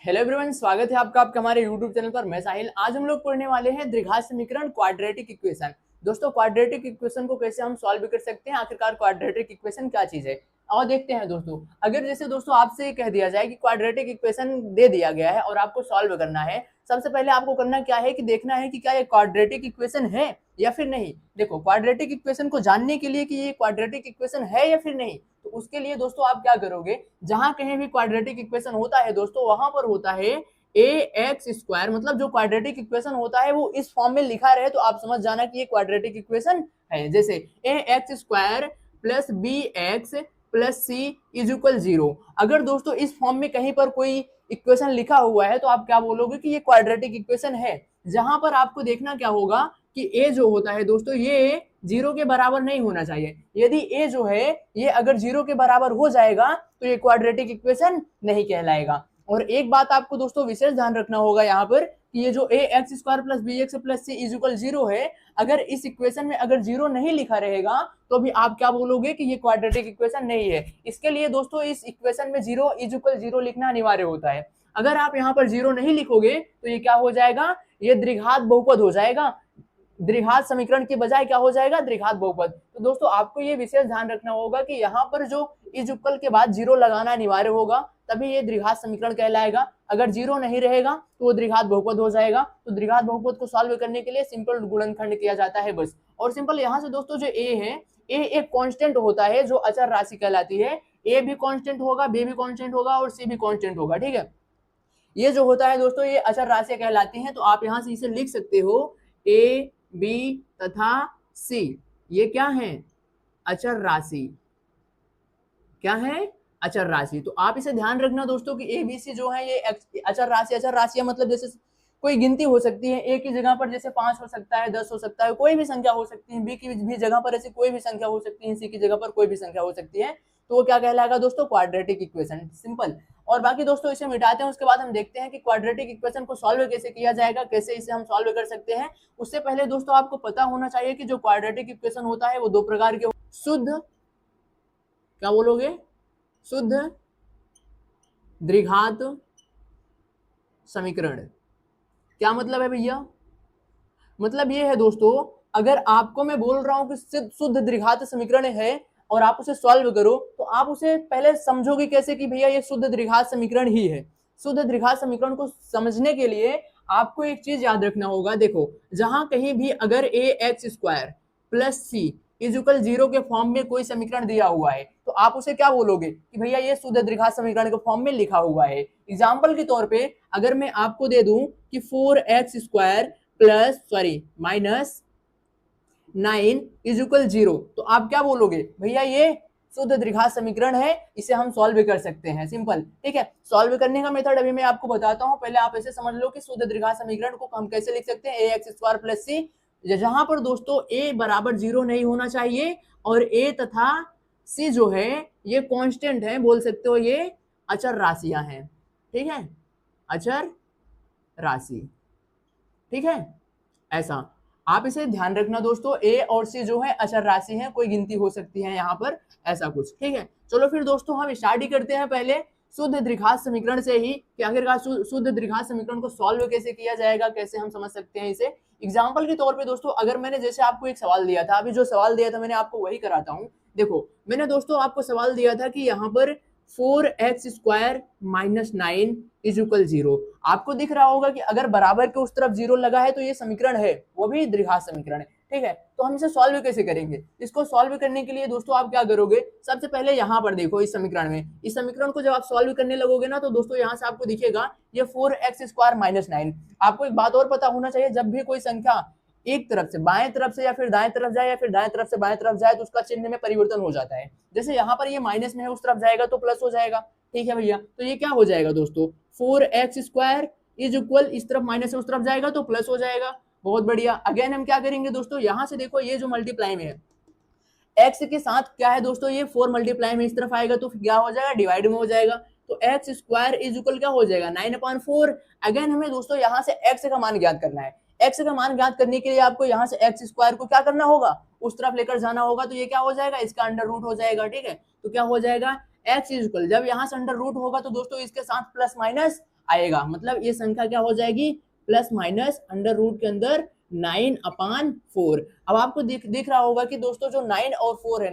Hello everyone, स्वागत है आपका हमारे यूट्यूब चैनल पर। मैं साहिल। आज हम लोग पढ़ने वाले हैं द्विघात समीकरण, क्वाड्रेटिक इक्वेशन। दोस्तों, क्वाड्रेटिक इक्वेशन को कैसे हम सॉल्व कर सकते हैं, आखिरकार क्वाड्रेटिक इक्वेशन क्या चीज है, और देखते हैं दोस्तों। अगर जैसे दोस्तों आपसे कह दिया जाए कि क्वाड्रेटिक इक्वेशन दे दिया गया है और आपको सॉल्व करना है, सबसे पहले आपको करना क्या है कि देखना है कि क्या ये क्वाड्रेटिक इक्वेशन है या फिर नहीं। देखो, क्वाड्रेटिक इक्वेशन को जानने के लिए कि ये क्वाड्रेटिक इक्वेशन है या फिर नहीं, तो उसके लिए दोस्तों आप क्या करोगे, जहां कहीं भी क्वाड्रेटिक इक्वेशन होता है दोस्तों, वहां पर होता है ए एक्स स्क्वायर। मतलब जो क्वाड्रेटिक इक्वेशन होता है वो इस फॉर्म में लिखा रहे तो आप समझ जाना कि ये क्वाड्रेटिक इक्वेशन है। जैसे A X square plus B X plus C is equal 0। अगर दोस्तों इस फॉर्म में कहीं पर कोई इक्वेशन लिखा हुआ है तो आप क्या बोलोगे कि ये क्वाड्रेटिक इक्वेशन है। जहां पर आपको देखना क्या होगा कि ए जो होता है दोस्तों, ये 0 के बराबर नहीं होना चाहिए। यदि ए जो है ये अगर 0 के बराबर हो जाएगा तो ये क्वाड्रेटिक इक्वेशन नहीं कहलाएगा। और एक बात आपको दोस्तों विशेष ध्यान रखना होगा यहाँ पर कि ये जो A X square plus B X plus C is equal 0 है, अगर इस इक्वेशन में अगर 0 नहीं लिखा रहेगा तो भी आप क्या बोलोगे कि ये क्वाड्रेटिक इक्वेशन नहीं है। इसके लिए दोस्तों इस इक्वेशन में 0 इज इक्वल 0 लिखना अनिवार्य होता है। अगर आप यहाँ पर 0 नहीं लिखोगे तो ये क्या हो जाएगा, ये द्विघात बहुपद हो जाएगा। द्विघात समीकरण के बजाय क्या हो जाएगा, द्विघात बहुपद। तो दोस्तों आपको ये विशेष ध्यान रखना होगा कि यहाँ पर जो इज इक्वल के बाद 0 लगाना अनिवार्य होगा, तभी ये द्विघात समीकरण कहलाएगा। अगर 0 नहीं रहेगा तो वो द्विघात बहुपद हो जाएगा। तो द्विघात बहुपद को सॉल्व करने के लिए सिंपल गुणनखंड किया जाता है बस। और सिंपल यहाँ से दोस्तों जो ए है, ए एक कांस्टेंट होता है जो अचर राशि कहलाती है। ए भी कांस्टेंट होगा, बी भी कांस्टेंट होगा और सी भी कांस्टेंट होगा। ठीक है, ये जो होता है दोस्तों ये अचर राशि कहलाती हैं। तो आप यहाँ से इसे लिख सकते हो ए बी तथा सी, ये क्या है, अचर राशि। क्या है, अचर राशि। तो आप इसे ध्यान रखना दोस्तों कि ए बी सी जो है ये अचर राशि। अचर राशि मतलब जैसे कोई गिनती हो सकती है, ए की जगह पर जैसे 5 हो सकता है, 10 हो सकता है, कोई भी संख्या हो सकती है। बी की भी जगह पर ऐसी कोई भी संख्या हो सकती है, सी की जगह पर कोई भी संख्या हो सकती है। तो वो क्या कहलाएगा दोस्तों, क्वाड्रेटिक इक्वेशन। सिंपल। और बाकी दोस्तों इसे मिटाते हैं, उसके बाद हम देखते हैं कि क्वाड्रेटिक इक्वेशन को सॉल्व कैसे किया जाएगा, कैसे इसे हम सॉल्व कर सकते हैं। उससे पहले दोस्तों आपको पता होना चाहिए कि जो क्वाड्रेटिक इक्वेशन होता है वो दो प्रकार के, शुद्ध, क्या बोलोगे, शुद्ध द्विघात समीकरण। क्या मतलब है भैया, मतलब ये है दोस्तों, अगर आपको मैं बोल रहा हूं कि शुद्ध द्विघात समीकरण है और आप उसे सॉल्व करो, तो आप उसे पहले समझोगे कैसे कि भैया ये शुद्ध द्विघात समीकरण ही है। शुद्ध द्विघात समीकरण को समझने के लिए आपको एक चीज याद रखना होगा। देखो, जहां कहीं भी अगर A X square plus C is equal 0 के फॉर्म में कोई समीकरण दिया हुआ है तो आप उसे क्या बोलोगे कि भैया ये शुद्ध द्विघात समीकरण के फॉर्म में लिखा हुआ है। एग्जाम्पल के तौर पे अगर मैं आपको दे दूं कि 4x square plus minus 9 is equal 0, तो आप क्या बोलोगे, भैया ये शुद्ध द्विघात समीकरण है, इसे हम सॉल्व कर सकते हैं। सिंपल। ठीक है, सॉल्व करने का मेथड अभी मैं आपको बताता हूं। पहले आप ऐसे समझ लो कि शुद्ध द्विघात समीकरण को हम कैसे लिख सकते हैं, ए एक्स स्क्वायर प्लस सी, जहां पर दोस्तों ए बराबर 0 नहीं होना चाहिए और ए तथा सी जो है ये कांस्टेंट है, बोल सकते हो ये अचर राशियां हैं। ठीक है, अचर राशि। ठीक है, ऐसा आप इसे ध्यान रखना दोस्तों, ए और सी जो है अचर राशि है, कोई गिनती हो सकती है यहाँ पर, ऐसा कुछ। ठीक है, चलो फिर दोस्तों हम स्टार्ट ही करते हैं पहले शुद्ध द्विघात समीकरण से ही कि आखिरकार शुद्ध द्विघात समीकरण को सॉल्व कैसे किया जाएगा, कैसे हम समझ सकते हैं इसे। एग्जाम्पल के तौर पे दोस्तों अगर मैंने जैसे आपको एक सवाल दिया था, अभी जो सवाल दिया था मैंने आपको वही कराता हूँ। देखो, मैंने दोस्तों आपको सवाल दिया था कि यहाँ पर 4x square minus 9 is equal 0। आपको दिख रहा होगा कि अगर बराबर के उस तरफ 0 लगा है तो ये समीकरण है, वो भी द्विघात समीकरण है। ठीक है, तो हम इसे सॉल्व कैसे करेंगे, इसको सॉल्व करने के लिए दोस्तों आप क्या करोगे, सबसे पहले यहाँ पर देखो इस समीकरण में, इस समीकरण को जब आप सॉल्व करने लगोगे ना तो दोस्तों यहाँ से आपको दिखेगा ये 4x स्क्वायर माइनस 9। आपको एक बात और पता होना चाहिए, जब भी कोई संख्या एक तरफ से बाएं तरफ से या फिर दाएं तरफ जाए या फिर दाएं तरफ से बाएं तरफ जाए तो उसका चिन्ह में परिवर्तन हो जाता है। जैसे यहाँ पर ये माइनस में है, उस तरफ जाएगा तो प्लस हो जाएगा। ठीक है भैया, तो ये क्या हो जाएगा दोस्तों, 4x स्क्वायर इज इक्वल, इस तरफ माइनस से उस तरफ जाएगा तो प्लस हो जाएगा। बहुत बढ़िया। अगेन हम क्या करेंगे दोस्तों, यहाँ से देखो ये जो मल्टीप्लाई में है x के साथ क्या है दोस्तों, ये 4 मल्टीप्लाई में इस तरफ आएगा तो क्या हो जाएगा, डिवाइड में हो जाएगा। तो x स्क्वायर इज इक्वल क्या हो जाएगा, 9/4। अगेन हमें दोस्तों यहाँ से x का मान ज्ञात करना है। x का मान ज्ञात करने के लिए आपको यहाँ से x स्क्वायर को क्या करना होगा, उस तरफ लेकर जाना होगा। तो ये क्या हो जाएगा, इसका अंडर रूट हो जाएगा। ठीक है, तो क्या हो जाएगा, x इज इक्वल, जब यहाँ से अंडर रूट होगा तो दोस्तों इसके साथ प्लस माइनस आएगा, मतलब ये संख्या क्या हो जाएगी, प्लस माइनस अंडर रूट के अंदर 9/4। अब आपको दिख रहा होगा कि दोस्तों जो 9 और 4 है,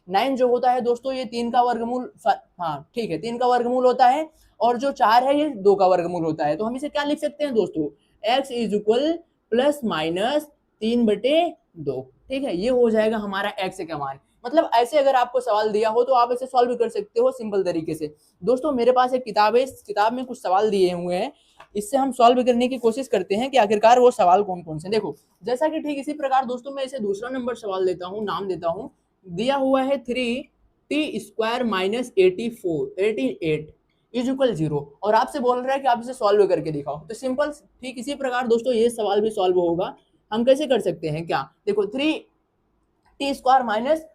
9 जो होता है दोस्तों ये 3 का वर्गमूल, हाँ ठीक है 3 का वर्गमूल होता है, और जो 4 है ये 2 का वर्गमूल होता है। तो हम इसे क्या लिख सकते हैं दोस्तों, x is equal plus minus 3/2। ठीक है, ये हो जाएगा हमारा x का मान। मतलब ऐसे अगर आपको सवाल दिया हो तो आप इसे सॉल्व कर सकते हो सिंपल तरीके से। दोस्तों मेरे पास एक किताब है, इस किताब में कुछ सवाल दिए हुए हैं, इससे हम सॉल्व करने की कोशिश करते हैं कि आखिरकार वो सवाल कौन कौन से। देखो जैसा कि ठीक इसी प्रकार दोस्तों मैं इसे दूसरा नंबर सवाल देता हूँ, नाम देता हूँ, दिया हुआ है 3t² माइनस 88 इज इक्वल 0, और आपसे बोल रहा है कि आप इसे सॉल्व करके दिखाओ। तो सिंपल ठीक इसी प्रकार दोस्तों ये सवाल भी सॉल्व होगा। हम कैसे कर सकते हैं, क्या देखो 3t² माइनस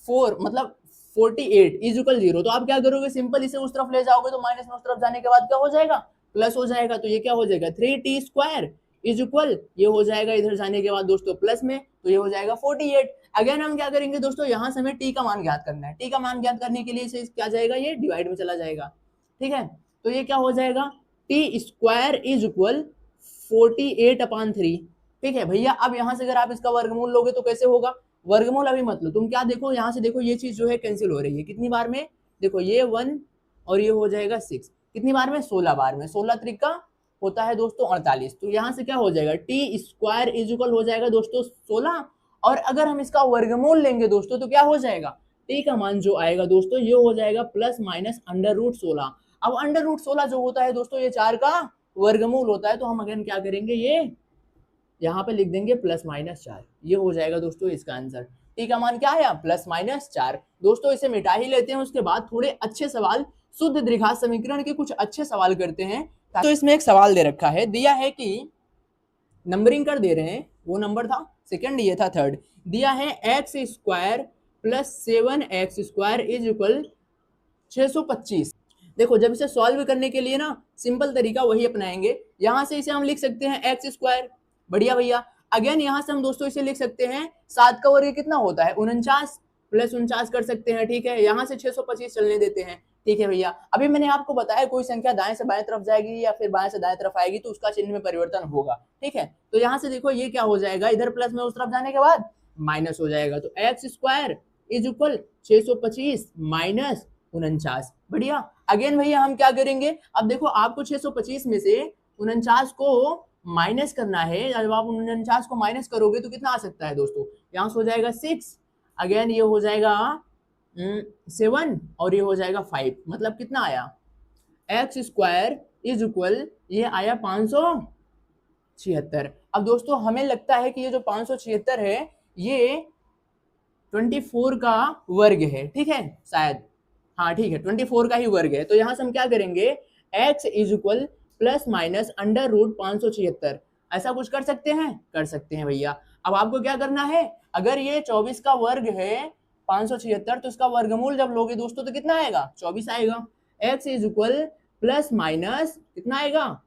4 मतलब 48 इज इक्वल 0, तो आप क्या करोगे, सिंपल इसे उस तरफ ले जाओगे तो माइनस में उस तरफ जाने के बाद क्या हो जाएगा, प्लस हो जाएगा। तो ये क्या हो जाएगा 3t² इज इक्वल, ये हो जाएगा इधर जाने के बाद दोस्तों प्लस में, तो ये हो जाएगा 48। अगेन हम क्या करेंगे दोस्तों, यहाँ से हमें टी का मान ज्ञात करना है, टी का मान ज्ञात करने के लिए इसे क्या जाएगा, ये डिवाइड में चला जाएगा। ठीक है, तो ये क्या हो जाएगा t² इज इक्वल 48/3। ठीक है भैया, अब यहाँ से अगर आप इसका वर्गमूल लोगे तो कैसे होगा, वर्गमूल अभी मत लो, तुम क्या देखो यहाँ से देखो, ये चीज जो है कैंसिल हो रही है कितनी बार में, देखो ये 1 और ये हो जाएगा 6, कितनी बार में, 16 बार में, 16 त्रिका होता है दोस्तों 48। तो यहाँ से क्या हो जाएगा t² इज इक्वल हो जाएगा दोस्तों 16, और अगर हम इसका वर्गमूल लेंगे दोस्तों तो क्या हो जाएगा, t का मान जो आएगा दोस्तों ये हो जाएगा प्लस माइनस अंडर रूट 16। अब अंडर रूट 16 जो होता है दोस्तों ये 4 का वर्गमूल होता है, तो हम अगेन क्या करेंगे, ये यहाँ पे लिख देंगे प्लस माइनस 4, ये हो जाएगा दोस्तों इसका आंसर। टी का मान क्या आया, प्लस माइनस 4। दोस्तों इसे मिटा ही लेते हैं, उसके बाद थोड़े अच्छे सवाल शुद्ध द्विघात समीकरण के कुछ अच्छे सवाल करते हैं। तो इसमें एक सवाल दे रखा है, दिया है कि नंबरिंग कर दे रहे हैं, वो नंबर था सेकंड, ये था थर्ड, दिया है x² plus 7x² is equal 625। देखो जब इसे सॉल्व करने के लिए ना सिंपल तरीका वही अपनाएंगे, यहां से इसे हम लिख सकते हैं x², बढ़िया भैया। अगेन यहां से हम दोस्तों इसे लिख सकते हैं 7 का वर्ग कितना होता है 49, प्लस 49 कर सकते हैं। ठीक है, यहां से 625 चलने देते हैं। ठीक है भैया, अभी मैंने आपको बताया कोई संख्या दाएं से बाएं तरफ जाएगी या फिर बाएं से दाएं तरफ आएगी तो उसका चिन्ह में परिवर्तन होगा। ठीक है, तो यहाँ से देखो ये क्या हो जाएगा, इधर प्लस में उस तरफ जाने के बाद माइनस हो जाएगा, तो x² इज इक्वल 625 माइनस 49। बढ़िया, अगेन भैया हम क्या करेंगे, अब देखो आपको 625 में से 49 को माइनस करना है, जब आप 49 को माइनस करोगे तो कितना आ सकता है दोस्तों, यहाँ से हो जाएगा 6, अगेन ये हो जाएगा 7 और ये हो जाएगा 5, मतलब कितना आया x² इज इक्वल, ये आया 576। अब दोस्तों हमें लगता है कि ये जो 576 है ये 24 का वर्ग है। ठीक है शायद, हाँ ठीक है 24 का ही वर्ग है। तो यहाँ से हम क्या करेंगे, x is equal plus minus under root 576, ऐसा कुछ कर सकते हैं, कर सकते हैं भैया। अब आपको क्या करना है, अगर ये 24 का वर्ग है 576, तो इसका वर्गमूल जब लोगे दोस्तों तो कितना आएगा, 24 आएगा। x is equal plus minus कितना आएगा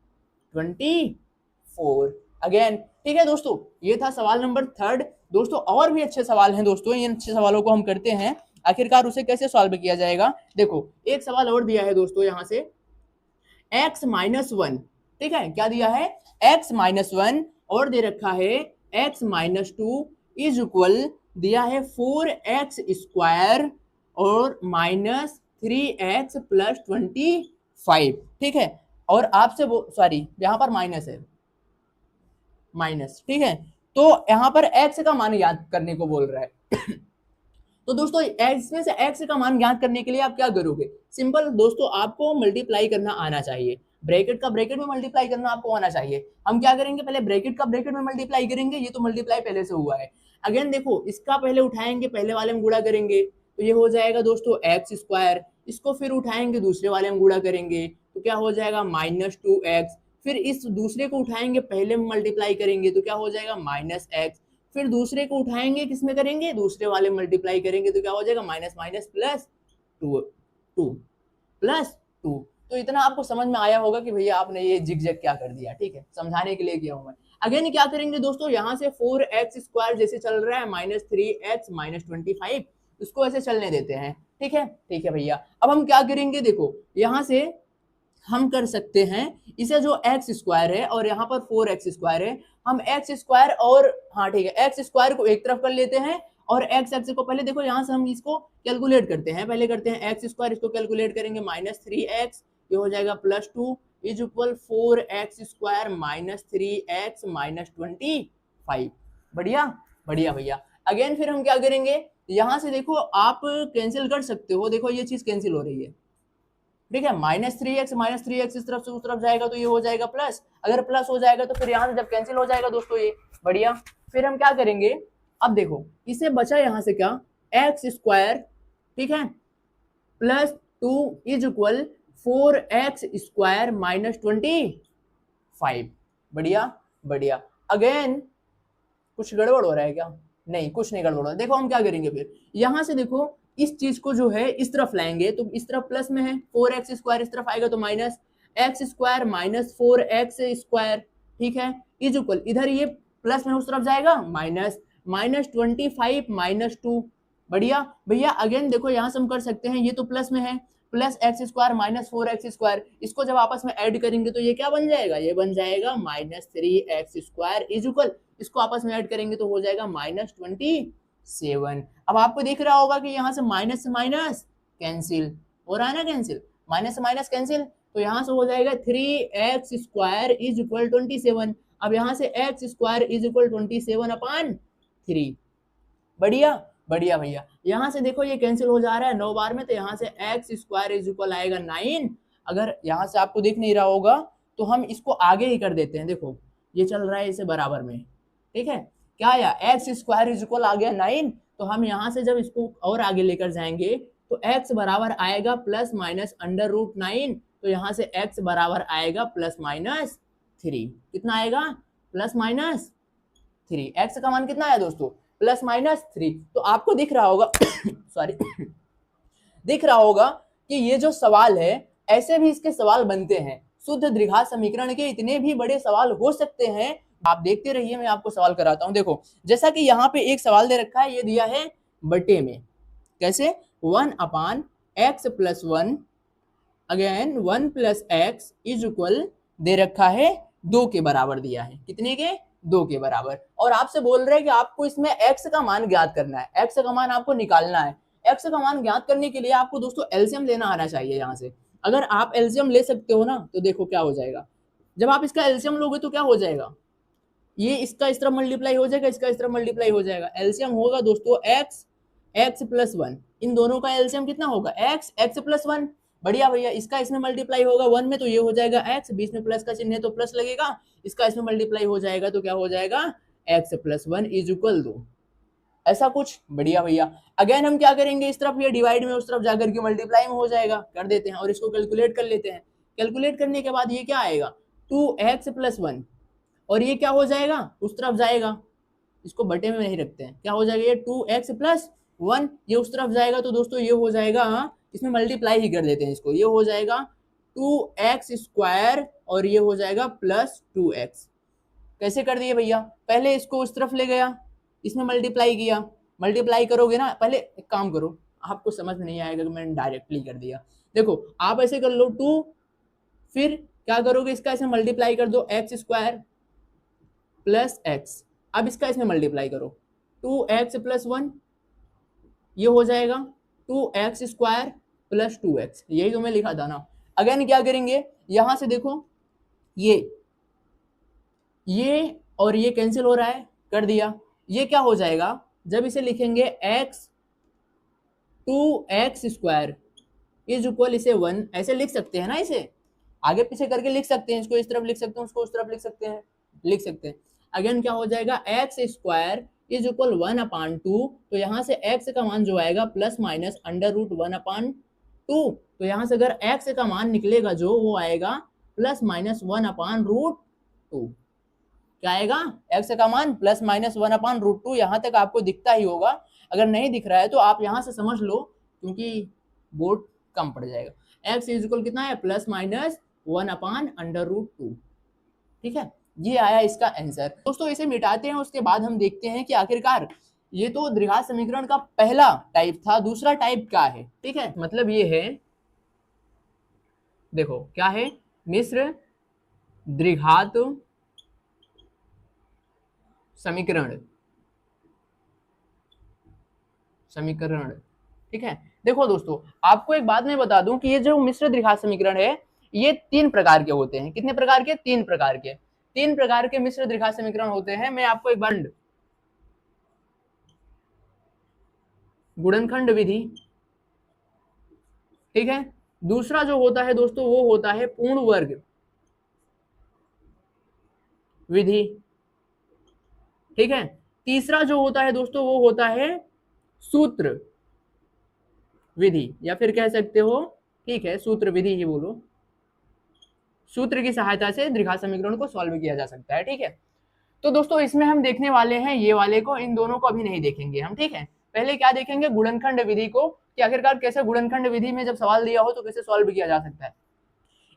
24 अगेन। ठीक है दोस्तों, ये था सवाल नंबर थर्ड। दोस्तों और भी अच्छे सवाल हैं दोस्तों, इन अच्छे सवालों को हम करते हैं, आखिरकार उसे कैसे सॉल्व किया जाएगा। देखो एक सवाल और दिया है दोस्तों यहाँ से, x-1, ठीक है क्या दिया है x-1, और दे रखा है x-2 इज इक्वल, दिया है 4x² और माइनस 3x प्लस 25। ठीक है, और आपसे वो सॉरी यहाँ पर माइनस है, माइनस। ठीक है, तो यहाँ पर x का मान याद करने को बोल रहा है तो दोस्तों इसमें से x का मान ज्ञात करने के लिए आप क्या करोगे, सिंपल दोस्तों आपको मल्टीप्लाई करना आना चाहिए, ब्रैकेट का ब्रैकेट में मल्टीप्लाई करना आपको आना चाहिए। हम क्या करेंगे, पहले ब्रैकेट का ब्रैकेट में मल्टीप्लाई करेंगे, ये तो मल्टीप्लाई पहले से हुआ है। अगेन देखो इसका पहले उठाएंगे, पहले वाले में गुणा करेंगे, तो ये हो जाएगा दोस्तों x², इसको फिर उठाएंगे दूसरे वाले में गुणा करेंगे, तो क्या हो जाएगा -2x, फिर इस दूसरे को उठाएंगे पहले में मल्टीप्लाई करेंगे, तो क्या हो जाएगा -x, फिर दूसरे को उठाएंगे किसमें करेंगे, दूसरे वाले मल्टीप्लाई करेंगे, तो क्या हो जाएगा माइनस माइनस प्लस 2 प्लस 2। तो इतना आपको समझ में आया होगा कि भैया आपने ये जिग-जैग क्या कर दिया। ठीक है, समझाने के लिए किया हूं मैं। अगेन क्या करेंगे दोस्तों, यहाँ से 4x² जैसे चल रहा है -3x माइनस 25, इसको ऐसे चलने देते हैं। ठीक है, ठीक है भैया। अब हम क्या करेंगे, देखो यहाँ से हम कर सकते हैं इसे, जो एक्स स्क्वायर है और यहाँ पर 4x² है, हम एक्स स्क्वायर और हाँ ठीक है एक्स स्क्वायर को एक तरफ कर लेते हैं और एक्स एक्स को पहले देखो यहाँ से हम इसको कैलकुलेट करते हैं, पहले करते हैं एक्स स्क्वायर, इसको कैलकुलेट करेंगे -3x, ये हो जाएगा +2 इज इक्वल 4x² -3x -25। बढ़िया बढ़िया भैया। अगेन फिर हम क्या करेंगे, यहाँ से देखो आप कैंसिल कर सकते हो, देखो ये चीज कैंसिल हो रही है, ठीक है, -3x इस तरफ से उस तरफ जाएगा तो ये हो जाएगा प्लस, अगर प्लस हो जाएगा तो फिर यहाँ से जब कैंसिल हो जाएगा दोस्तों ये। बढ़िया। फिर हम क्या करेंगे, अब देखो इसे बचा यहाँ से क्या, x², ठीक है, +2 इज इक्वल 4x² -25। बढ़िया बढ़िया। अगेन कुछ गड़बड़ हो रहा है क्या, नहीं कुछ नहीं गड़बड़ हो रहा है। देखो हम क्या करेंगे, फिर यहाँ से देखो इस चीज को जो है इस तरफ लाएंगे तो इस तरफ प्लस में है, 4x², इस तरफ आएगा तो -x² -4x², ठीक है, इज इक्वल इधर ये प्लस में उस तरफ जाएगा -25 -2। बढ़िया भैया। अगेन देखो यहाँ से हम कर सकते हैं, ये तो प्लस में है, +x² -4x², इसको जब आपस में ऐड करेंगे तो ये क्या बन जाएगा, ये बन जाएगा -3x² इज इक्वल, इसको आपस में ऐड करेंगे तो हो जाएगा -27। अब आपको दिख रहा होगा कि यहाँ से माइनस से माइनस कैंसिल हो रहा है ना, कैंसिल, माइनस से माइनस कैंसिल, तो यहाँ से हो जाएगा 3x² इज इक्वल 27। अब यहाँ से x² इज इक्वल 27/3। बढ़िया बढ़िया भैया। यहाँ से देखो ये कैंसिल हो जा रहा है 9 बार में, तो यहाँ से x² इज इक्वल आएगा 9। अगर यहाँ से आपको दिख नहीं रहा होगा तो हम इसको आगे ही कर देते हैं, देखो ये चल रहा है इसे बराबर में, ठीक है, क्या आया, x² इज इक्वल आ गया 9, तो हम यहाँ से जब इसको और आगे लेकर जाएंगे तो x बराबर आएगा ±√9, तो यहाँ से x बराबर आएगा +-3। कितना आएगा, +-3। x का मान कितना आया दोस्तों, +-3। तो आपको दिख रहा होगा सॉरी दिख रहा होगा कि ये जो सवाल है ऐसे भी इसके सवाल बनते हैं, शुद्ध द्विघात समीकरण के इतने भी बड़े सवाल हो सकते हैं। आप देखते रहिए, मैं आपको सवाल कराता हूं। देखो जैसा कि यहाँ पे एक सवाल दे रखा है, ये दिया है बटे में, कैसे, 1/x+1, again 1 + x is equal दे रखा है 2 के बराबर दिया है, कितने के, 2 के बराबर, और आपसे बोल रहे हैं कि आपको इसमें x का मान ज्ञात करना है, x का मान आपको निकालना है। x का मान ज्ञात करने के लिए आपको दोस्तों एलसीएम लेना आना चाहिए। यहाँ से अगर आप एलसीएम ले सकते हो ना तो देखो क्या हो जाएगा, जब आप इसका एलसीएम लोगे तो क्या हो जाएगा, ये इसका इस तरफ मल्टीप्लाई हो जाएगा, इसका इस तरफ मल्टीप्लाई हो जाएगा, एलसीएम होगा दोस्तों x+1, इन दोनों का एलसीएम कितना होगा, x+1। बढ़िया भैया। इसका इसमें मल्टीप्लाई होगा 1 में तो ये हो जाएगा x, बीच में प्लस का चिन्ह है तो प्लस लगेगा, इसका इसमें मल्टीप्लाई हो जाएगा तो क्या हो जाएगा, x+1 इज इक्वल 2, ऐसा कुछ। बढ़िया भैया। अगेन हम क्या करेंगे, इस तरफ ये डिवाइड में उस तरफ जाकर के मल्टीप्लाई में हो जाएगा, कर देते हैं और इसको कैलकुलेट कर लेते हैं। कैलकुलेट करने के बाद ये क्या आएगा, 2x+1, और ये क्या हो जाएगा, उस तरफ जाएगा, इसको बटे में नहीं रखते हैं, क्या हो जाएगा, ये 2x+1, ये उस तरफ जाएगा तो दोस्तों ये हो जाएगा, इसमें मल्टीप्लाई ही कर देते हैं इसको, ये हो जाएगा 2x² और ये हो जाएगा +2x। कैसे कर दिए भैया, पहले इसको उस तरफ ले गया, इसमें मल्टीप्लाई किया, मल्टीप्लाई करोगे ना, पहले एक काम करो, आपको समझ में नहीं आएगा कि मैंने डायरेक्टली कर दिया, देखो आप ऐसे कर लो 2, फिर क्या करोगे, इसका इसमें मल्टीप्लाई कर दो x² + x, अब इसका इसमें मल्टीप्लाई करो 2x+1, ये हो जाएगा 2x² + 2x, यही तो मैं लिखा था ना। अगेन क्या करेंगे, यहां से देखो ये और ये कैंसिल हो रहा है, कर दिया, ये क्या हो जाएगा, जब इसे लिखेंगे x 2x² इज इक्वल, इसे 1 ऐसे लिख सकते हैं ना, इसे आगे पीछे करके लिख सकते हैं, इसको इस तरफ लिख सकते हैं, उसको उस तरफ लिख सकते हैं। अगेन क्या हो जाएगा, x² इज इक्वल 1/2, तो यहाँ से x का मान जो आएगा ±√1/2, तो यहाँ से अगर x का मान निकलेगा जो, वो आएगा ±1/√2, क्या आएगा, x का मान ±1/√2। यहाँ तक आपको दिखता ही होगा, अगर नहीं दिख रहा है तो आप यहाँ से समझ लो, क्योंकि बोर्ड कम पड़ जाएगा। x इज इक्वल कितना है, +-1/√2, ठीक है, ये आया इसका आंसर। दोस्तों इसे मिटाते हैं, उसके बाद हम देखते हैं कि आखिरकार ये तो द्विघात समीकरण का पहला टाइप था, दूसरा टाइप क्या है, ठीक है, मतलब ये है देखो क्या है, मिश्र द्विघात समीकरण, समीकरण, ठीक है। देखो दोस्तों, आपको एक बात मैं बता दूं कि ये जो मिश्र द्विघात समीकरण है, ये 3 प्रकार के होते हैं। कितने प्रकार के? 3 प्रकार के। 3 प्रकार के मिश्र द्विघात समीकरण होते हैं। मैं आपको एक बार, गुणनखंड विधि, ठीक है। दूसरा जो होता है दोस्तों वो होता है पूर्ण वर्ग विधि, ठीक है। तीसरा जो होता है दोस्तों वो होता है सूत्र विधि, या फिर कह सकते हो, ठीक है, सूत्र विधि ही बोलो। सूत्र की सहायता से द्विघात समीकरण को सॉल्व किया जा सकता है, ठीक है। तो दोस्तों इसमें हम देखने वाले हैं ये वाले को, इन दोनों को अभी नहीं देखेंगे हम, ठीक है। पहले क्या देखेंगे? गुणनखंड विधि को, कि आखिरकार कैसे गुणनखंड विधि में जब सवाल दिया हो तो कैसे सॉल्व किया जा सकता है।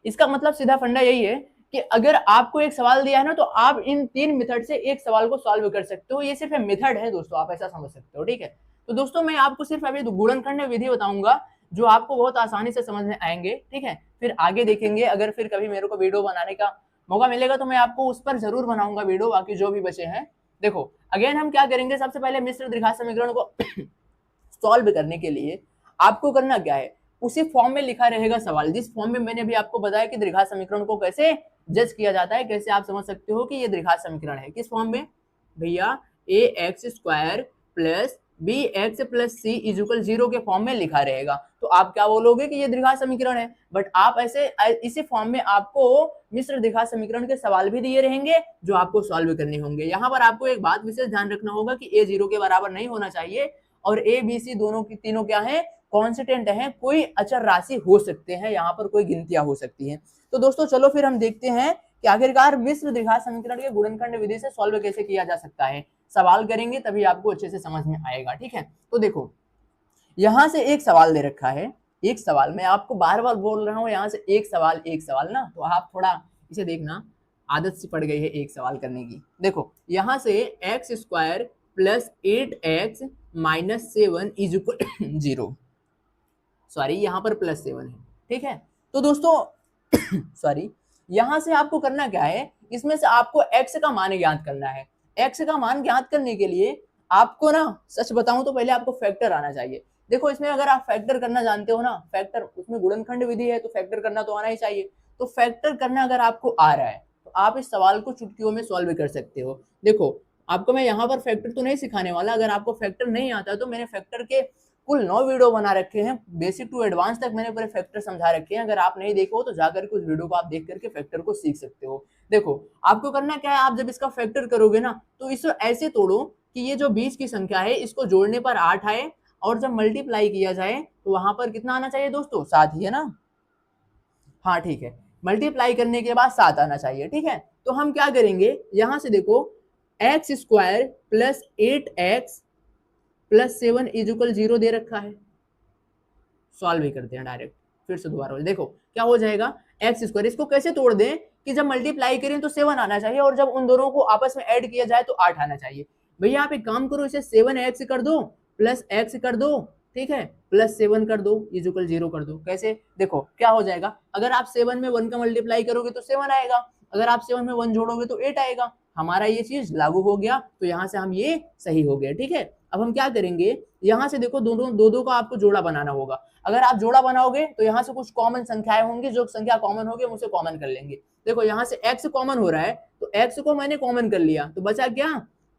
इसका मतलब सीधा फंडा यही है कि अगर आपको एक सवाल दिया है ना, तो आप इन 3 मेथड से एक सवाल को सॉल्व कर सकते हो। ये सिर्फ मेथड है दोस्तों, आप ऐसा समझ सकते हो, ठीक है। तो दोस्तों मैं आपको सिर्फ अभी गुणनखंड विधि बताऊंगा जो आपको बहुत आसानी से समझ में आएंगे, ठीक है। फिर आगे देखेंगे, अगर फिर कभी मेरे को वीडियो बनाने का मौका मिलेगा तो मैं आपको उस पर जरूर बनाऊंगा वीडियो, बाकी जो भी बचे हैं। देखो अगेन हम क्या करेंगे, सबसे पहले मिश्र द्विघात समीकरण को सॉल्व करने के लिए आपको करना क्या है, उसी फॉर्म में लिखा रहेगा सवाल, जिस फॉर्म में मैंने अभी आपको बताया कि द्विघात समीकरण को कैसे जज किया जाता है, कैसे आप समझ सकते हो कि ये द्विघात समीकरण है। किस फॉर्म में भैया? A X square plus B X plus C is equal 0 के फॉर्म में लिखा रहेगा। तो आप क्या बोलोगे कि ये द्विघात समीकरण है, बट आप ऐसे इसी फॉर्म में आपको मिश्र द्विघात समीकरण के सवाल भी दिए रहेंगे जो आपको सॉल्व करने होंगे। यहाँ पर आपको एक बात विशेष ध्यान रखना होगा कि ए 0 के बराबर नहीं होना चाहिए, और ए बी सी दोनों की तीनों क्या है? कॉन्स्टेंट है, कोई अचर राशि हो सकते हैं, यहाँ पर कोई गिनतियां हो सकती हैं। तो दोस्तों चलो फिर हम देखते हैं कि आखिरकार मिश्र द्विघात समीकरण के गुणनखंड विधि से सॉल्व कैसे किया जा सकता है। सवाल करेंगे तभी आपको अच्छे से समझ में आएगा, ठीक है। तो देखो यहां से एक सवाल दे रखा है, एक सवाल मैं आपको बार बार बोल रहा हूं, यहां से एक सवाल ना, तो आप थोड़ा इसे देखना, आदत सी पड़ गई है एक सवाल करने की। देखो यहां से x square plus 8x minus 7 is equal 0, sorry यहाँ पर प्लस 7 है, ठीक है। तो दोस्तों सॉरी, यहां से आपको करना क्या है, इसमें से आपको x का मान ज्ञात करना है। x का मान ज्ञात करने के लिए आपको ना, सच बताऊं तो पहले आपको फैक्टर आना चाहिए। देखो इसमें अगर आप फैक्टर करना जानते हो ना, फैक्टर, उसमें गुणनखंड विधि है तो फैक्टर करना तो आना ही चाहिए। तो फैक्टर करना अगर आपको आ रहा है तो आप इस सवाल को चुटकियों में सॉल्व कर सकते हो। देखो आपको मैं यहाँ पर फैक्टर तो नहीं सिखाने वाला, अगर आपको फैक्टर नहीं आता है तो मैंने फैक्टर के कुल 9 वीडियो बना रखे हैं, बेसिक टू एडवांस तक मैंने पूरे फैक्टर समझा रखे हैं। अगर आप नहीं देखो तो जाकर के उस वीडियो को आप देख करके फैक्टर को सीख सकते हो। देखो आपको करना क्या है, आप जब इसका फैक्टर करोगे ना तो इसे ऐसे तोड़ो कि ये जो 20 की संख्या है इसको जोड़ने पर 8 आए, और जब मल्टीप्लाई किया जाए तो वहां पर कितना आना चाहिए दोस्तों? 7 ही है ना? हाँ ठीक है, मल्टीप्लाई करने के बाद 7 आना चाहिए, ठीक है। तो हम क्या करेंगे, यहां से देखो x square plus 8x plus 7 is equal 0 दे रखा है, सॉल्व ही करते हैं डायरेक्ट। फिर से दोबारा देखो क्या हो जाएगा, एक्स स्क्वायर, इसको कैसे तोड़ दें कि जब मल्टीप्लाई करें तो 7 आना चाहिए, और जब उन दोनों को आपस में ऐड किया जाए तो 8 आना चाहिए। भैया आप एक काम करो, इसे 7x कर दो प्लस x कर दो, ठीक है, प्लस 7 कर दो इज इक्वल 0 कर दो। कैसे? देखो क्या हो जाएगा, अगर आप 7 में 1 का मल्टीप्लाई करोगे तो 7 आएगा, अगर आप 7 में 1 जोड़ोगे तो 8 आएगा। हमारा ये चीज लागू हो गया, तो यहाँ से हम ये सही हो गया, ठीक है। अब हम क्या करेंगे, यहाँ से देखो दोनों दो का आपको जोड़ा बनाना होगा। अगर आप जोड़ा बनाओगे तो यहाँ से कुछ कॉमन संख्याएं होंगी, जो संख्या कॉमन होगी हम उसे कॉमन कर लेंगे। देखो यहाँ से x कॉमन हो रहा है तो x को मैंने कॉमन कर लिया, तो बचा क्या,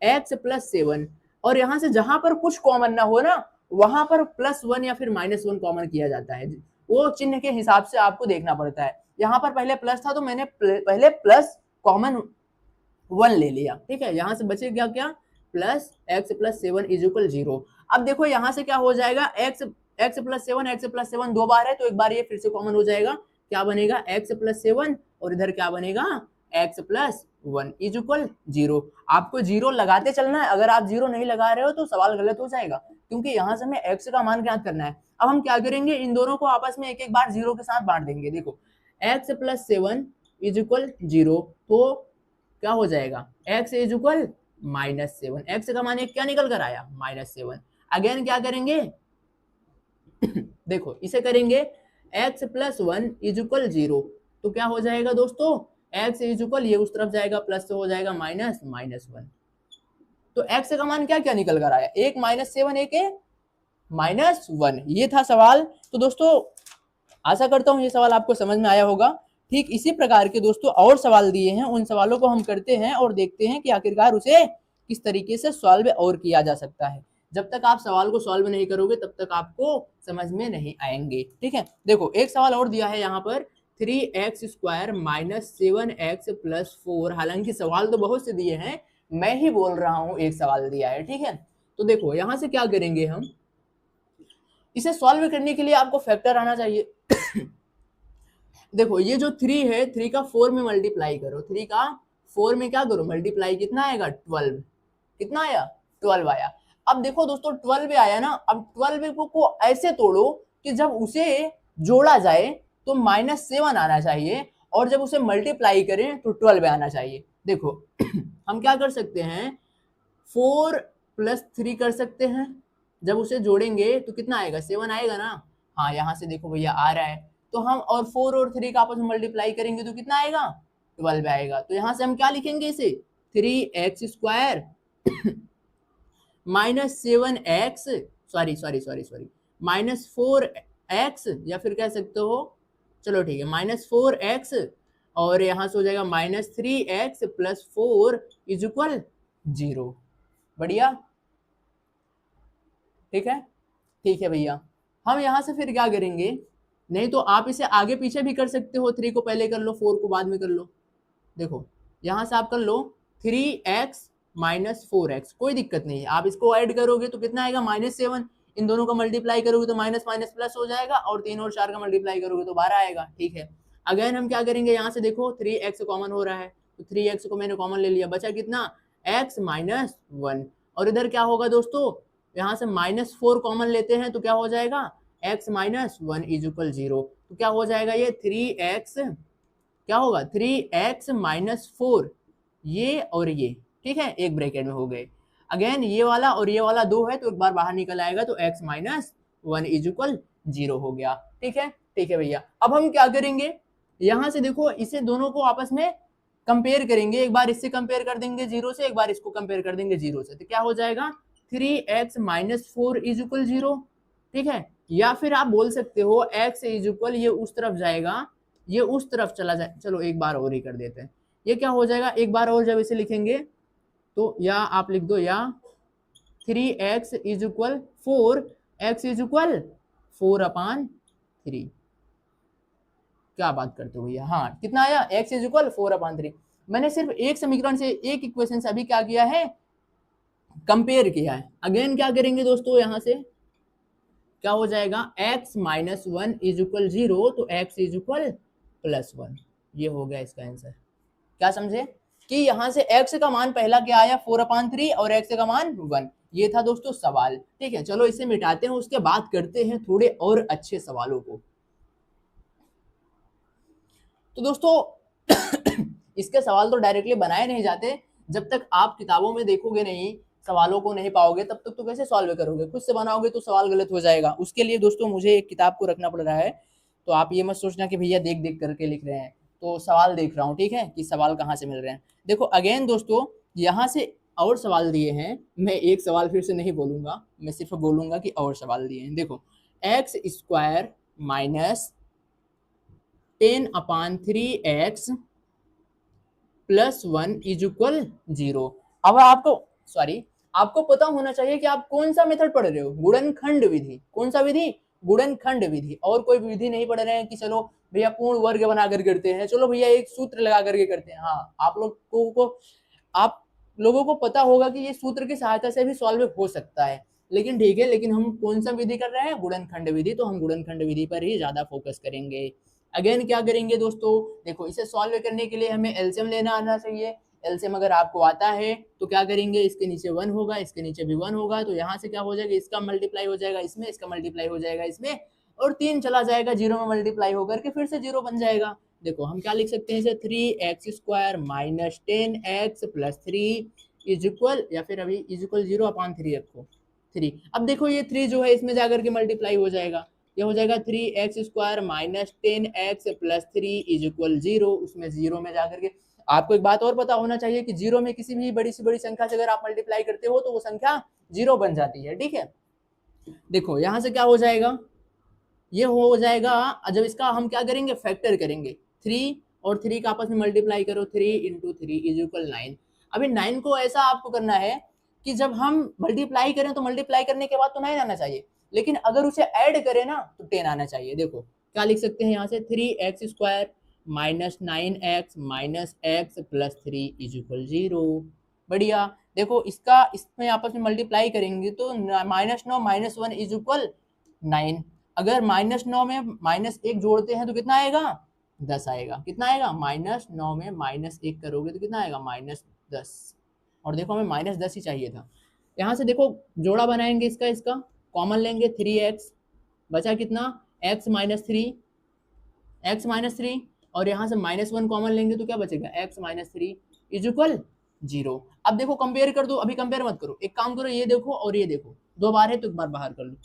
x प्लस 7, और यहाँ से जहां पर कुछ कॉमन ना हो ना वहां पर +1 या फिर -1 कॉमन किया जाता है, वो चिन्ह के हिसाब से आपको देखना पड़ता है। यहाँ पर पहले प्लस था तो मैंने पहले प्लस कॉमन 1 ले लिया, ठीक है। यहाँ से बचे क्या, क्या plus x plus 7 is equal 0। अब देखो यहाँ से क्या हो जाएगा, x प्लस 7 दो बार है तो एक बार ये फिर से कॉमन हो जाएगा, क्या बनेगा x प्लस 7, और इधर क्या बनेगा x प्लस 1 इज इक्वल 0। आपको 0 लगाते चलना है, अगर आप 0 नहीं लगा रहे हो तो सवाल गलत हो जाएगा, क्योंकि यहाँ से हमें x का मान ज्ञात करना है। अब हम क्या करेंगे, इन दोनों को आपस में एक एक बार 0 के साथ बांट देंगे। देखो x प्लस 7 इज इक्वल 0, तो क्या हो जाएगा, x इज इक्वल -7, x का मान क्या निकल कर आया, -7। अगेन क्या करेंगे देखो इसे करेंगे, x प्लस 1 इज इक्वल 0। तो क्या हो जाएगा दोस्तों, x इज इक्वल, ये उस तरफ जाएगा प्लस से हो जाएगा माइनस माइनस 1। तो x का मान क्या क्या निकल कर आया, एक माइनस 7 एक माइनस 1। ये था सवाल। तो दोस्तों आशा करता हूँ ये सवाल आपको समझ में आया होगा। ठीक इसी प्रकार के दोस्तों और सवाल दिए हैं, उन सवालों को हम करते हैं और देखते हैं कि आखिरकार उसे किस तरीके से सॉल्व और किया जा सकता है। जब तक आप सवाल को सॉल्व नहीं करोगे तब तक आपको समझ में नहीं आएंगे। ठीक है, देखो एक सवाल और दिया है यहाँ पर, 3x² माइनस 7x प्लस 4। हालांकि सवाल तो बहुत से दिए हैं, मैं ही बोल रहा हूँ एक सवाल दिया है। ठीक है, तो देखो यहाँ से क्या करेंगे हम, इसे सॉल्व करने के लिए आपको फैक्टर आना चाहिए। देखो ये जो 3 है, 3 का 4 में मल्टीप्लाई करो, 3 का 4 में क्या करो मल्टीप्लाई, कितना आएगा 12। कितना आया 12 आया। अब देखो दोस्तों 12 आया ना, अब 12 को ऐसे तोड़ो कि जब उसे जोड़ा जाए तो -7 आना चाहिए, और जब उसे मल्टीप्लाई करें तो 12 आना चाहिए। देखो हम क्या कर सकते हैं, 4 + 3 कर सकते हैं, जब उसे जोड़ेंगे तो कितना आएगा 7 आएगा ना। हाँ यहाँ से देखो भैया आ रहा है, तो हम और 4 और 3 का आपस में मल्टीप्लाई करेंगे तो कितना आएगा 12 आएगा। तो यहाँ से हम क्या लिखेंगे इसे, 3x² minus 7x, sorry -4x, या फिर कह सकते हो, चलो ठीक है -4x, और यहाँ से हो जाएगा -3x प्लस 4 इज इक्वल 0। बढ़िया, ठीक है भैया। हम यहाँ से फिर क्या करेंगे, नहीं तो आप इसे आगे पीछे भी कर सकते हो, 3 को पहले कर लो 4 को बाद में कर लो। देखो यहाँ से आप कर लो 3x माइनस 4x, कोई दिक्कत नहीं है। आप इसको ऐड करोगे तो कितना आएगा -7, इन दोनों का मल्टीप्लाई करोगे तो माइनस माइनस प्लस हो जाएगा, और 3 और 4 का मल्टीप्लाई करोगे तो 12 आएगा। ठीक है, अगेन हम क्या करेंगे, यहाँ से देखो 3x कॉमन हो रहा है, तो 3x को मैंने कॉमन ले लिया, बचा कितना x माइनस 1, और इधर क्या होगा दोस्तों, यहाँ से -4 कॉमन लेते हैं तो क्या हो जाएगा x माइनस 1 इज इक्वल 0। तो क्या हो जाएगा ये 3x, क्या होगा 3x माइनस 4, ये और ये, ठीक है, एक ब्रैकेट में हो गए। अगेन ये वाला और ये वाला 2 है तो एक बार बाहर निकल आएगा, तो x माइनस 1 इज इक्वल 0 हो गया। ठीक है भैया। अब हम क्या करेंगे, यहाँ से देखो इसे दोनों को आपस में कंपेयर करेंगे, एक बार इससे कंपेयर कर देंगे 0 से, एक बार इसको कंपेयर कर देंगे 0 से, तो क्या हो जाएगा 3x माइनस 4 इज इक्वल 0। ठीक है, या फिर आप बोल सकते हो x इज इक्वल, ये उस तरफ जाएगा, ये उस तरफ चला जाए, चलो एक बार और ही कर देते हैं, ये क्या हो जाएगा, एक बार और जब इसे लिखेंगे तो या आप लिख दो, या 3x is equal 4, x is equal 4/3। क्या बात करते हो भैया, हाँ कितना आया, x इज इक्वल 4/3। मैंने सिर्फ एक समीकरण से, एक इक्वेशन से अभी क्या किया है, कंपेयर किया है। अगेन क्या करेंगे दोस्तों, यहां से क्या हो जाएगा, x माइनस 1 इज इक्वल 0, तो x इज इक्वल +1। ये हो गया इसका आंसर। क्या समझे कि यहाँ से x का मान पहला क्या आया 4/3 और x का मान 1। ये था दोस्तों सवाल। ठीक है, चलो इसे मिटाते हैं, उसके बाद करते हैं थोड़े और अच्छे सवालों को। तो दोस्तों इसके सवाल तो डायरेक्टली बनाए नहीं जाते, जब तक आप किताबों में देखोगे नहीं, सवालों को नहीं पाओगे, तब तक तो कैसे सॉल्व करोगे, खुद से बनाओगे तो सवाल गलत हो जाएगा। उसके लिए दोस्तों मुझे एक किताब को रखना पड़ रहा है, तो आप ये मत सोचना कि भैया देख देख करके लिख रहे हैं, तो सवाल देख रहा हूँ, ठीक है, कि सवाल कहाँ से मिल रहे हैं। देखो अगेन दोस्तों यहाँ से और सवाल दिए हैं, मैं एक सवाल फिर से नहीं बोलूंगा, मैं सिर्फ बोलूंगा कि और सवाल दिए हैं। देखो x² minus 10/3x plus 1 is equal 0। अब आपको पता होना चाहिए कि आप कौन सा मेथड पढ़ रहे हो, गुणनखंड विधि। कौन सा विधि, गुणनखंड विधि, और कोई विधि नहीं पढ़ रहे हैं कि चलो भैया पूर्ण वर्ग बनाकर करते हैं, चलो भैया एक सूत्र लगा करके करते हैं। हाँ आप लोगों को पता होगा कि ये सूत्र की सहायता से भी सॉल्व हो सकता है, लेकिन ठीक है, लेकिन हम कौन सा विधि कर रहे हैं, गुणनखंड विधि, तो हम गुणनखंड विधि पर ही ज्यादा फोकस करेंगे। अगेन क्या करेंगे दोस्तों, देखो इसे सॉल्व करने के लिए हमें एलसीएम लेना आना चाहिए। एलसीएम अगर आपको आता है तो क्या करेंगे, इसके नीचे 1 होगा, इसके नीचे भी 1 होगा, तो यहाँ से क्या हो जाएगा, इसका मल्टीप्लाई हो जाएगा इसमें, इसका मल्टीप्लाई हो जाएगा इसमें, और 3 चला जाएगा 0 में मल्टीप्लाई होकर के फिर से 0 बन जाएगा। देखो हम क्या लिख सकते हैं इसे, 3x² minus 10x plus 3 is equal, या फिर अभी इज इक्वल 0/3 रखो 3। अब देखो ये 3 जो है इसमें जाकर के मल्टीप्लाई हो जाएगा, ये हो जाएगा 3x² minus 10x plus 3 is equal 0। उसमें 0 में जाकर के आपको एक बात और पता होना चाहिए कि 0 में किसी भी बड़ी से बड़ी संख्या से अगर आप मल्टीप्लाई करते हो तो वो संख्या 0 बन जाती है, ठीक है। देखो यहां से क्या हो जाएगा, ये हो जाएगा, जब इसका हम क्या करेंगे, फैक्टर करेंगे, 3 और 3 का आपस में मल्टीप्लाई करो, 3 इंटू 3 इज इक्वल 9। अभी 9 को ऐसा आपको करना है कि जब हम मल्टीप्लाई करें तो मल्टीप्लाई करने के बाद तो 9 आना चाहिए, लेकिन अगर उसे ऐड करें ना तो 10 आना चाहिए। देखो क्या लिख सकते हैं यहाँ से, 3x² minus 9x minus x plus 3 is equal 0। बढ़िया। देखो इसका इसमें आपस में मल्टीप्लाई करेंगे तो -9 माइनस 1 इज इक्वल 9। अगर -9 में -1 जोड़ते हैं तो कितना आएगा, 10 आएगा। कितना आएगा, -9 में -1 करोगे तो कितना आएगा, -10। और देखो हमें -10 ही चाहिए था। यहाँ से देखो जोड़ा बनाएंगे, इसका इसका कॉमन लेंगे, 3x बचा कितना, x माइनस 3 और यहाँ से -1 कॉमन लेंगे तो क्या बचेगा, x माइनस 3 इज इक्वल 0। अब देखो कंपेयर कर दो, अभी कंपेयर मत करो, एक काम करो, ये देखो और ये देखो, दो बार है तो एक बार बाहर कर लो।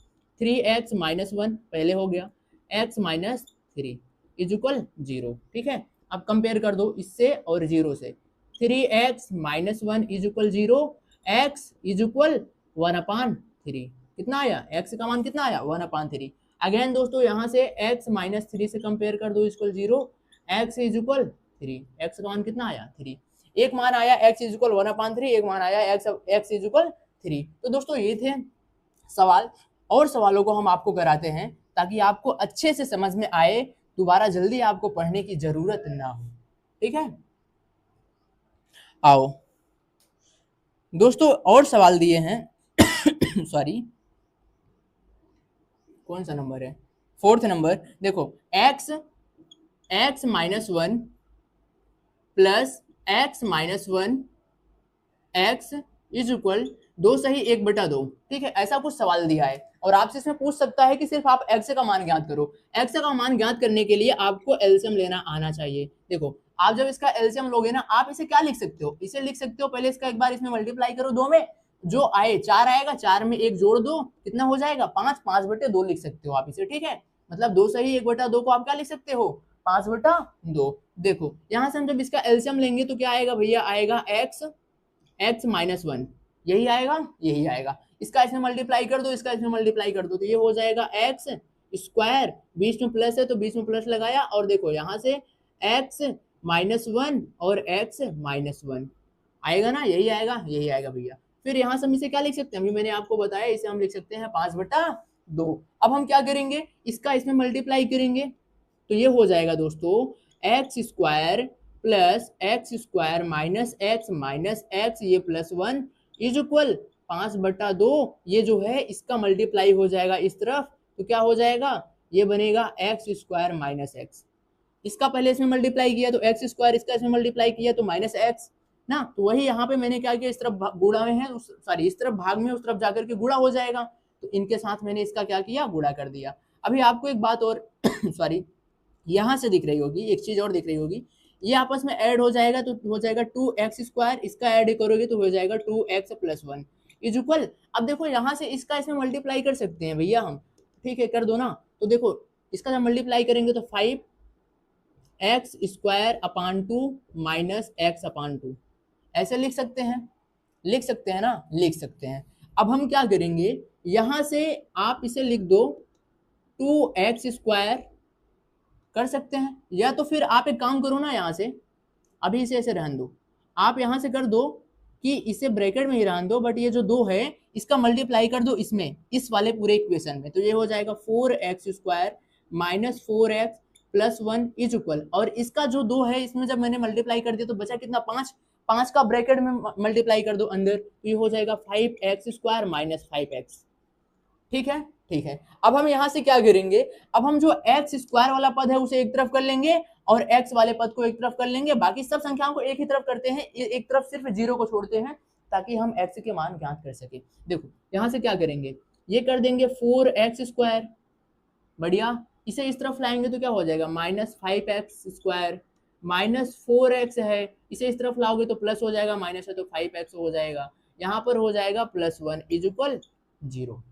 3x माइनस 1 पहले हो गया, x माइनस 3 इज इक्वल 0, ठीक है। अब कंपेयर कर दो इससे और 0 से, 3x minus 1 is equal 0, x is equal 1/3। कितना आया, x का मान कितना आया, 1/3। अगेन दोस्तों यहाँ से x माइनस 3 से कंपेयर कर दो equal 0, x is equal 3, x का मान कितना आया, 3। एक मान आया x इज इक्वल 1/3, एक मान आया x इज इक्वल 3। तो दोस्तों ये थे सवाल, और सवालों को हम आपको कराते हैं ताकि आपको अच्छे से समझ में आए, दोबारा जल्दी आपको पढ़ने की जरूरत ना हो, ठीक है। आओ दोस्तों और सवाल दिए हैं सॉरी कौन सा नंबर है, 4th नंबर। देखो x minus 1 plus x minus 1 x is equal 2 सही 1/2, ठीक है। ऐसा कुछ सवाल दिया है और आपसे इसमें पूछ सकता है कि सिर्फ आप x का मान ज्ञात करो। x का मान ज्ञात करने के लिए आपको एलसीएम लेना आना चाहिए। देखो आप जब इसका एलसीएम लोगे ना, आप इसे क्या लिख सकते हो, इसे लिख सकते हो, पहले इसका एक बार इसमें मल्टीप्लाई करो 2 में, जो आए 4 आएगा, 4 में 1 जोड़ दो, कितना हो जाएगा 5, 5/2 लिख सकते हो आप इसे, ठीक है। मतलब 2 सही 1/2 को आप क्या लिख सकते हो, 5/2। देखो यहाँ से हम जब इसका एलसीएम लेंगे तो क्या आएगा भैया, आएगा x माइनस 1, यही आएगा यही आएगा। इसका इसमें मल्टीप्लाई कर दो, इसका इसमें मल्टीप्लाई कर दो, तो ये हो जाएगा x², बीच में प्लस है तो बीच में प्लस लगाया, और देखो यहाँ से x माइनस 1 और x माइनस 1 आएगा ना, यही आएगा यही आएगा भैया। फिर यहाँ से हम इसे क्या लिख सकते हैं, अभी मैंने आपको बताया, इसे हम लिख सकते हैं 5/2। अब हम क्या करेंगे, इसका इसमें मल्टीप्लाई करेंगे तो ये हो जाएगा दोस्तों x² plus x² minus x ये प्लस 1 इज इक्वल 5/2। ये जो है इसका मल्टीप्लाई हो जाएगा इस तरफ, तो क्या हो जाएगा, ये बनेगा x² माइनस x। इसका पहले इसमें मल्टीप्लाई किया तो x², इसका इसमें मल्टीप्लाई किया तो माइनस x ना, तो वही यहाँ पे मैंने क्या किया, इस तरफ गुणा में है, सॉरी इस तरफ भाग में, उस तरफ जाकर के गुणा हो जाएगा, तो इनके साथ मैंने इसका क्या किया, गुणा कर दिया। अभी आपको एक बात और सॉरी यहाँ से दिख रही होगी, एक चीज और दिख रही होगी, ये आपस में ऐड हो जाएगा तो हो जाएगा 2x², इसका ऐड करोगे तो हो जाएगा 2x प्लस 1 इज इक्वल। अब देखो यहाँ से इसका इसमें मल्टीप्लाई कर सकते हैं भैया हम, ठीक है, कर दो ना। तो देखो इसका जब मल्टीप्लाई करेंगे तो 5x² माइनस x/2 ऐसे लिख सकते हैं, लिख सकते हैं ना, लिख सकते हैं। अब हम क्या करेंगे, यहां से आप इसे लिख दो 2x² कर सकते हैं, या तो फिर आप एक काम करो ना, यहां से अभी इसे ऐसे रहने दो, आप यहां से कर दो कि इसे ब्रैकेट में ही रहने दो, बट ये जो 2 है इसका मल्टीप्लाई कर दो इसमें, इस वाले पूरे इक्वेशन में, तो ये हो जाएगा 4x² minus 4x plus 1 is equal, और इसका जो 2 है इसमें जब मैंने मल्टीप्लाई कर दिया तो बचा कितना, 5, 5 का ब्रैकेट में मल्टीप्लाई कर दो अंदर, तो ये हो जाएगा 5x² माइनस 5x, ठीक है, ठीक है। अब हम यहां से क्या करेंगे, अब हम जो x² वाला पद है उसे एक तरफ कर लेंगे और x वाले पद को एक तरफ कर लेंगे, बाकी सब संख्याओं को एक ही तरफ करते हैं, एक तरफ सिर्फ 0 को छोड़ते हैं ताकि हम x के मान ज्ञात कर सके। देखो यहां से क्या करेंगे, ये कर देंगे 4x², बढ़िया, इसे इस तरफ लाएंगे तो क्या हो जाएगा, माइनस 5x² माइनस 4x है, इसे इस तरफ लाओगे तो प्लस हो जाएगा, माइनस है तो 5x हो जाएगा, यहाँ पर हो जाएगा +1 इज इक्वल 0।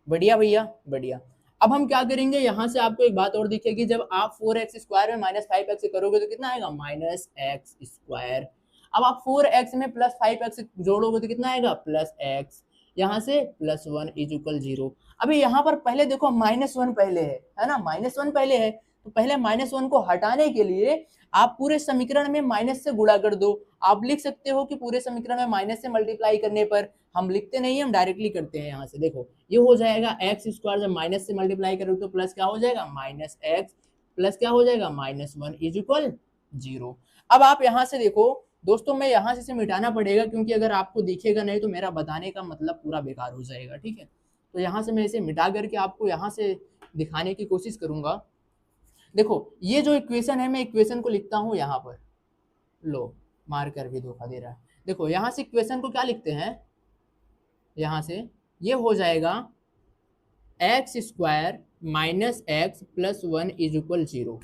बढ़िया भैया बढ़िया। अब हम क्या करेंगे, यहाँ से आपको एक बात और दिखेगी, जब आप 4x² में -5x करोगे तो कितना आएगा, -x²। अब आप 4x में +5x जोड़ोगे तो कितना आएगा, +x। यहाँ से +1 = 0। अभी यहाँ पर पहले देखो -1 पहले है ना, -1 पहले है, तो पहले -1 को हटाने के लिए आप पूरे समीकरण में माइनस से गुणा कर दो। आप लिख सकते हो कि पूरे समीकरण में माइनस से मल्टीप्लाई करने पर, हम लिखते नहीं, हम डायरेक्टली करते हैं। यहाँ से देखो ये हो जाएगा x², जब माइनस से मल्टीप्लाई करोगे तो प्लस क्या हो जाएगा, -x, प्लस क्या हो जाएगा, -1 = 0। अब आप यहाँ से देखो दोस्तों, मैं यहाँ से इसे मिटाना पड़ेगा, क्योंकि अगर आपको दिखेगा नहीं तो मेरा बताने का मतलब पूरा बेकार हो जाएगा, ठीक है। तो यहाँ से मैं इसे मिटा करके आपको यहाँ से दिखाने की कोशिश करूंगा। देखो ये जो इक्वेशन है, मैं इक्वेशन को लिखता हूँ यहाँ पर, लो मार्कर भी धोखा दे रहा है। देखो यहाँ से इक्वेशन को क्या लिखते हैं, यहाँ से ये हो जाएगा x² -x + 1 = 0।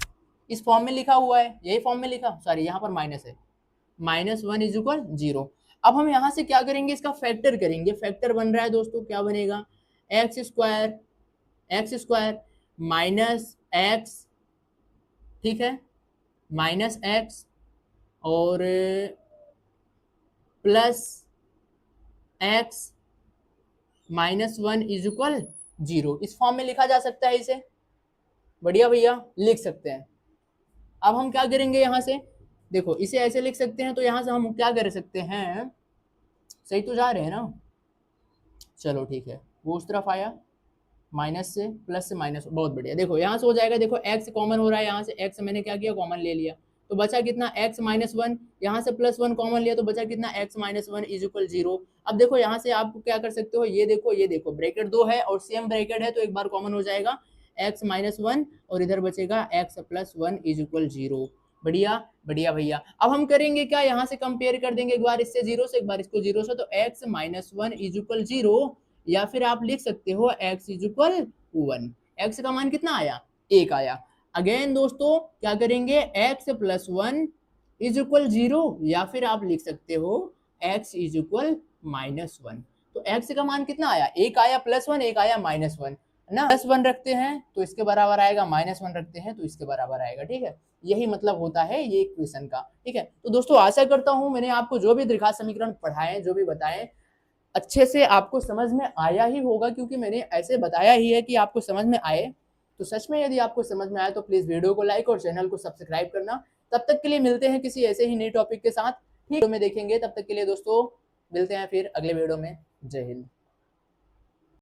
इस फॉर्म में लिखा हुआ है, यही फॉर्म में लिखा, सॉरी यहाँ पर माइनस है, -1 = 0। अब हम यहाँ से क्या करेंगे, इसका फैक्टर करेंगे। फैक्टर बन रहा है दोस्तों, क्या बनेगा, x² -x, ठीक है, -x और +x -1 = 0। इस फॉर्म में लिखा जा सकता है इसे, बढ़िया भैया, लिख सकते हैं। अब हम क्या करेंगे, यहाँ से देखो इसे ऐसे लिख सकते हैं, तो यहाँ से हम क्या कर सकते हैं, सही तो जा रहे हैं ना, चलो ठीक है, वो उस तरफ आया, माइनस से प्लस से माइनस, बहुत बढ़िया। देखो यहाँ से हो जाएगा, देखो x कॉमन हो रहा है, यहाँ से x मैंने क्या किया, कॉमन ले लिया, तो बचा कितना, x -1, यहाँ से +1 कॉमन लिया तो बचा कितना, x -1 = 0। अब देखो यहाँ से आप क्या कर सकते हो, ये देखो ब्रैकेट 2 है और सेम ब्रैकेट है, तो एक बार कॉमन हो जाएगा x -1 और इधर बचेगा x +1 = 0। बढ़िया बढ़िया भैया। अब हम करेंगे क्या, यहाँ से कंपेयर कर देंगे, एक बार इससे 0 से, एक बार इसको 0 से, तो x -1 = 0, या फिर आप लिख सकते हो x = 1। x का मान कितना आया, 1 आया। अगेन दोस्तों क्या करेंगे, x +1 = 0, या फिर आप लिख सकते हो x = -1। तो x का मान कितना आया, 1 आया, +1, 1 आया, -1 है ना। +1 रखते हैं तो इसके बराबर आएगा, -1 रखते हैं तो इसके बराबर आएगा, ठीक है। यही मतलब होता है ये इक्वेशन का, ठीक है। तो दोस्तों आशा करता हूं मैंने आपको जो भी द्विघात समीकरण पढ़ाए, जो भी बताए, अच्छे से आपको समझ में आया ही होगा, क्योंकि मैंने ऐसे बताया ही है कि आपको समझ में आए। तो सच में यदि आपको समझ में आए तो प्लीज वीडियो को लाइक और चैनल को सब्सक्राइब करना। तब तक के लिए मिलते हैं किसी ऐसे ही नए टॉपिक के साथ, ठीक में देखेंगे। तब तक के लिए दोस्तों मिलते हैं फिर अगले वीडियो में। जय हिंद।